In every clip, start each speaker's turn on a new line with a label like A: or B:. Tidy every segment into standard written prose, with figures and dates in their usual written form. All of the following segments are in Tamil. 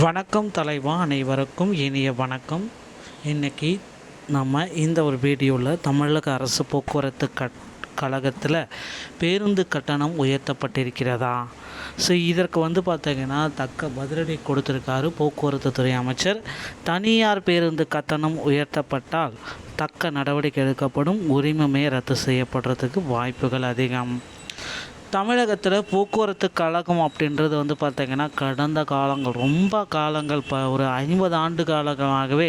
A: வணக்கம் தலைவா, அனைவருக்கும் இனிய வணக்கம். இன்றைக்கி நம்ம இந்த ஒரு வீடியோவில் தமிழக அரசு போக்குவரத்து கழகத்தில் பேருந்து கட்டணம் உயர்த்தப்பட்டிருக்கிறதா? ஸோ இதற்கு பார்த்திங்கன்னா தக்க பதிலடி கொடுத்துருக்காரு போக்குவரத்து துறை அமைச்சர். தனியார் பேருந்து கட்டணம் உயர்த்தப்பட்டால் தக்க நடவடிக்கை எடுக்கப்படும், உரிமமே ரத்து செய்யப்படுறதுக்கு வாய்ப்புகள் அதிகம். தமிழகத்தில் போக்குவரத்து கழகம் அப்படின்றது பார்த்திங்கன்னா கடந்த காலங்கள் ரொம்ப காலங்கள் ஒரு 50 ஆண்டு காலமாகவே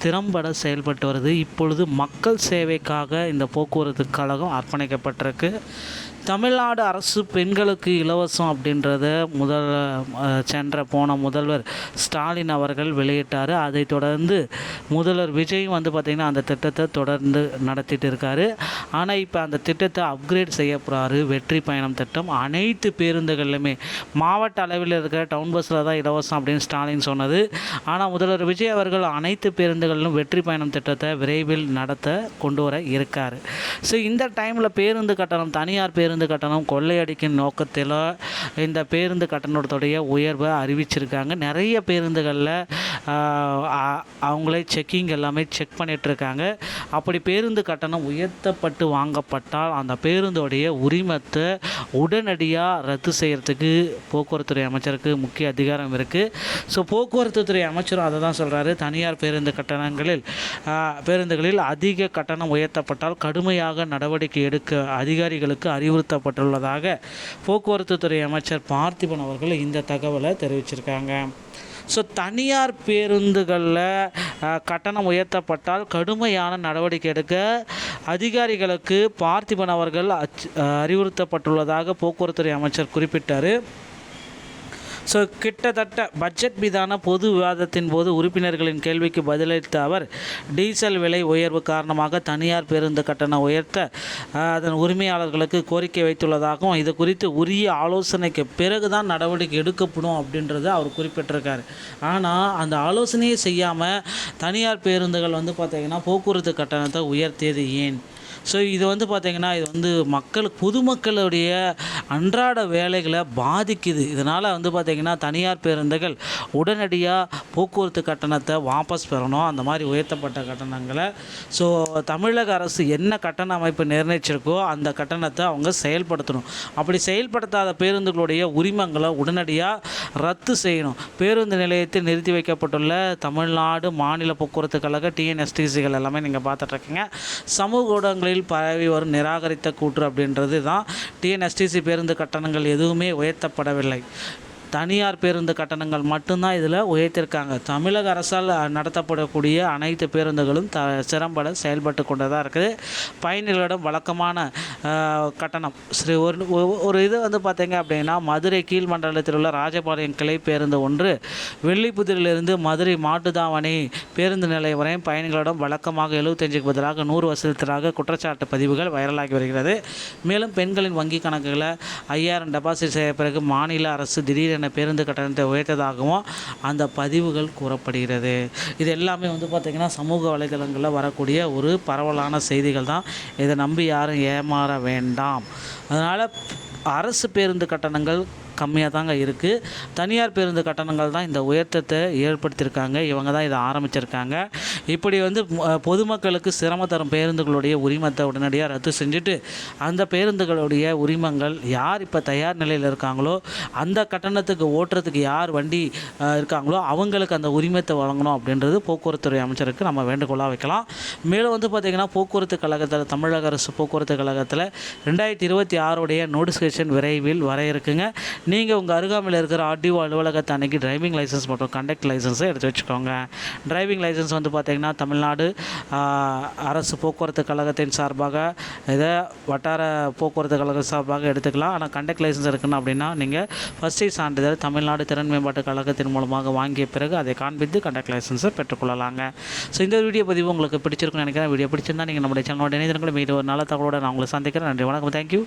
A: திறம்பட செயல்பட்டு வருது. இப்பொழுது மக்கள் சேவைக்காக இந்த போக்குவரத்து கழகம் அர்ப்பணிக்கப்பட்டிருக்கு. தமிழ்நாடு அரசு பெண்களுக்கு இலவசம் அப்படின்றத போன முதல்வர் ஸ்டாலின் அவர்கள் வெளியிட்டார். அதை தொடர்ந்து முதல்வர் விஜய் பார்த்திங்கன்னா அந்த திட்டத்தை தொடர்ந்து நடத்திட்டு இருக்காரு. ஆனால் இப்போ அந்த திட்டத்தை அப்கிரேட் செய்ய போகிறாரு. வெற்றி பயணம் திட்டம் அனைத்து பேருந்துகள்லையுமே மாவட்ட அளவில் இருக்கிற டவுன் பஸ்ஸில் தான் இலவசம் அப்படின்னு ஸ்டாலின் சொன்னது. ஆனால் முதல்வர் விஜய் அவர்கள் அனைத்து பேருந்துகளிலும் வெற்றி பயணம் திட்டத்தை விரைவில் நடத்த கொண்டு வர இருக்கார். ஸோ இந்த டைமில் பேருந்து கட்டணம், தனியார் பேருந்து கட்டணம் கொள்ளையடிக்கும் நோக்கத்தில் இந்த பேருந்து கட்டணத்துடைய உயர்வை அறிவிச்சிருக்காங்க. நிறைய பேருந்துகளில் அவங்களே செக்கிங் எல்லாமே செக் பண்ணிகிட்ருக்காங்க. அப்படி பேருந்து கட்டணம் உயர்த்தப்பட்டு வாங்கப்பட்டால் அந்த பேருந்தோடைய உரிமத்தை உடனடியாக ரத்து செய்கிறதுக்கு போக்குவரத்துறை அமைச்சருக்கு முக்கிய அதிகாரம் இருக்குது. ஸோ போக்குவரத்துத்துறை அமைச்சரும் அதை தான் சொல்கிறாரு. தனியார் பேருந்துகளில் அதிக கட்டணம் உயர்த்தப்பட்டால் கடுமையாக நடவடிக்கை எடுக்க அதிகாரிகளுக்கு அறிவுறுத்தப்பட்டுள்ளதாக போக்குவரத்துத்துறை அமைச்சர் பார்த்திபன் அவர்கள் இந்த தகவலை தெரிவிச்சிருக்காங்க. ஸோ தனியார் பேருந்துகளில் கட்டணம் உயர்த்தப்பட்டால் கடுமையான நடவடிக்கை எடுக்க அதிகாரிகளுக்கு பார்த்திபன் அவர்கள் அறிவுறுத்தப்பட்டுள்ளதாக போக்குவரத்துறை அமைச்சர் குறிப்பிட்டார். ஸோ கிட்டத்தட்ட பட்ஜெட் மீதான பொது விவாதத்தின் போது உறுப்பினர்களின் கேள்விக்கு பதிலளித்த அவர், டீசல் விலை உயர்வு காரணமாக தனியார் பேருந்து கட்டணம் உயர்த்த அதன் உரிமையாளர்களுக்கு கோரிக்கை வைத்துள்ளதாகவும் இது குறித்து உரிய ஆலோசனைக்கு பிறகு தான் நடவடிக்கை எடுக்கப்படும் அப்படின்றத அவர் குறிப்பிட்டிருக்கார். ஆனால் அந்த ஆலோசனையை செய்யாமல் தனியார் பேருந்துகள் பார்த்திங்கன்னா போக்குவரத்து கட்டணத்தை உயர்த்தியது ஏன்? ஸோ இது பார்த்திங்கன்னா இது பொதுமக்களுடைய அன்றாட வேலைகளை பாதிக்குது. இதனால் பார்த்திங்கன்னா தனியார் பேருந்துகள் உடனடியாக போக்குவரத்து கட்டணத்தை வாபஸ் பெறணும், அந்த மாதிரி உயர்த்தப்பட்ட கட்டணங்களை. ஸோ தமிழக அரசு என்ன கட்டண அமைப்பு நிர்ணயிச்சிருக்கோ அந்த கட்டணத்தை அவங்க செயல்படுத்தணும். அப்படி செயல்படுத்தாத பேருந்துகளுடைய உரிமங்களை உடனடியாக ரத்து செய்யணும். பேருந்து நிலையத்தில் நிறுத்தி வைக்கப்பட்டுள்ள தமிழ்நாடு மாநில போக்குவரத்து கழக TNSTCகள் எல்லாமே நீங்கள் பார்த்துட்ருக்கீங்க. சமூக ஊடகங்களில் பரவி வரும் நிராகரித்த கூற்று அப்படின்றது தான் TNSTC பேருந்து கட்டணங்கள் எதுவுமே உயர்த்தப்படவில்லை, தனியார் பேருந்து கட்டணங்கள் மட்டும்தான் இதில் உயர்த்திருக்காங்க. தமிழக அரசால் நடத்தப்படக்கூடிய அனைத்து பேருந்துகளும் சிறம்பட செயல்பட்டு கொண்டு தான் இருக்குது. பயணிகளிடம் வழக்கமான கட்டணம் ஒரு இது பார்த்திங்க அப்படின்னா, மதுரை கீழ்மண்டலத்தில் உள்ள ராஜபாளையம் கிளை பேருந்து ஒன்று வெள்ளிப்புதிரிலிருந்து மதுரை மாட்டுத்தாவணி பேருந்து நிலையம் வரை பயணிகளிடம் வழக்கமாக 75க்கு பதிலாக 100 வசூலித்ததாக குற்றச்சாட்டு பதிவுகள் வைரலாகி வருகிறது. மேலும் பெண்களின் வங்கி கணக்குகளை 5000 டெபாசிட் செய்ய பிறகு மாநில அரசு திடீரென பேருந்து கட்டணத்தை உயர்த்ததாகவும் அந்த பதிவுகள் கூறப்படுகிறது. இது எல்லாமே பார்த்திங்கன்னா சமூக வலைதளங்களில் வரக்கூடிய ஒரு பரவலான செய்திகள் தான். இதை நம்பி யாரும் ஏமாற வேண்டாம். அதனால் அரசு பேருந்து கட்டணங்கள் கம்மியாக தாங்க இருக்குது. தனியார் பேருந்து கட்டணங்கள் தான் இந்த உயர்த்தத்தை ஏற்படுத்தியிருக்காங்க. இவங்க தான் இதை ஆரம்பிச்சிருக்காங்க. இப்படி பொதுமக்களுக்கு சிரமம் தரும் பேருந்துகளுடைய உரிமத்தை உடனடியாக ரத்து செஞ்சுட்டு அந்த பேருந்துகளுடைய உரிமங்கள் யார் இப்போ தயார் நிலையில் இருக்காங்களோ, அந்த கட்டணத்துக்கு ஓட்டுறதுக்கு யார் வண்டி இருக்காங்களோ அவங்களுக்கு அந்த உரிமத்தை வழங்கணும் அப்படின்றது போக்குவரத்துறை அமைச்சருக்கு நம்ம வேண்டுகோளாக வைக்கலாம். மேலும் பார்த்திங்கன்னா போக்குவரத்து கழகத்தில், தமிழக அரசு போக்குவரத்து கழகத்தில் 2026 நோட்டிஃபிகேஷன் விரைவில் வர இருக்குங்க. நீங்கள் உங்கள் அருகாமையில் இருக்கிற RDO அலுவலகத்தை அன்றைக்கி டிரைவிங் லைசன்ஸ் மற்றும் கண்டக்ட் லைசன்ஸை எடுத்து வச்சுக்கோங்க. டிரைவிங் லைசன்ஸ் பார்த்திங்கன்னா தமிழ்நாடு அரசு போக்குவரத்து கழகத்தின் சார்பாக இதை வட்டார போக்குவரத்து கழகம் சார்பாக எடுத்துக்கலாம். ஆனால் கண்டக்ட் லைசன்ஸ் இருக்குன்னு அப்படின்னா நீங்கள் ஃபஸ்ட் எய்ட் சான்றிதழ் தமிழ்நாடு திறன் மேம்பாட்டு கழகத்தின் மூலமாக வாங்கிய பிறகு அதை காண்பித்து கண்டக்ட் லைசன்ஸை பெற்றுக்கொள்ளலாங்க. ஸோ இந்த வீடியோ பதிவு உங்களுக்கு பிடிச்சிருக்குன்னு நினைக்கிறேன். வீடியோ பிடிச்சிருந்தால் நீங்கள் நம்முடைய சேனலோட இணையதளங்களை மீது ஒரு நல்ல தகவலோடு நான் உங்களை சந்திக்கிறேன். நன்றி, வணக்கம், தேங்க்யூ.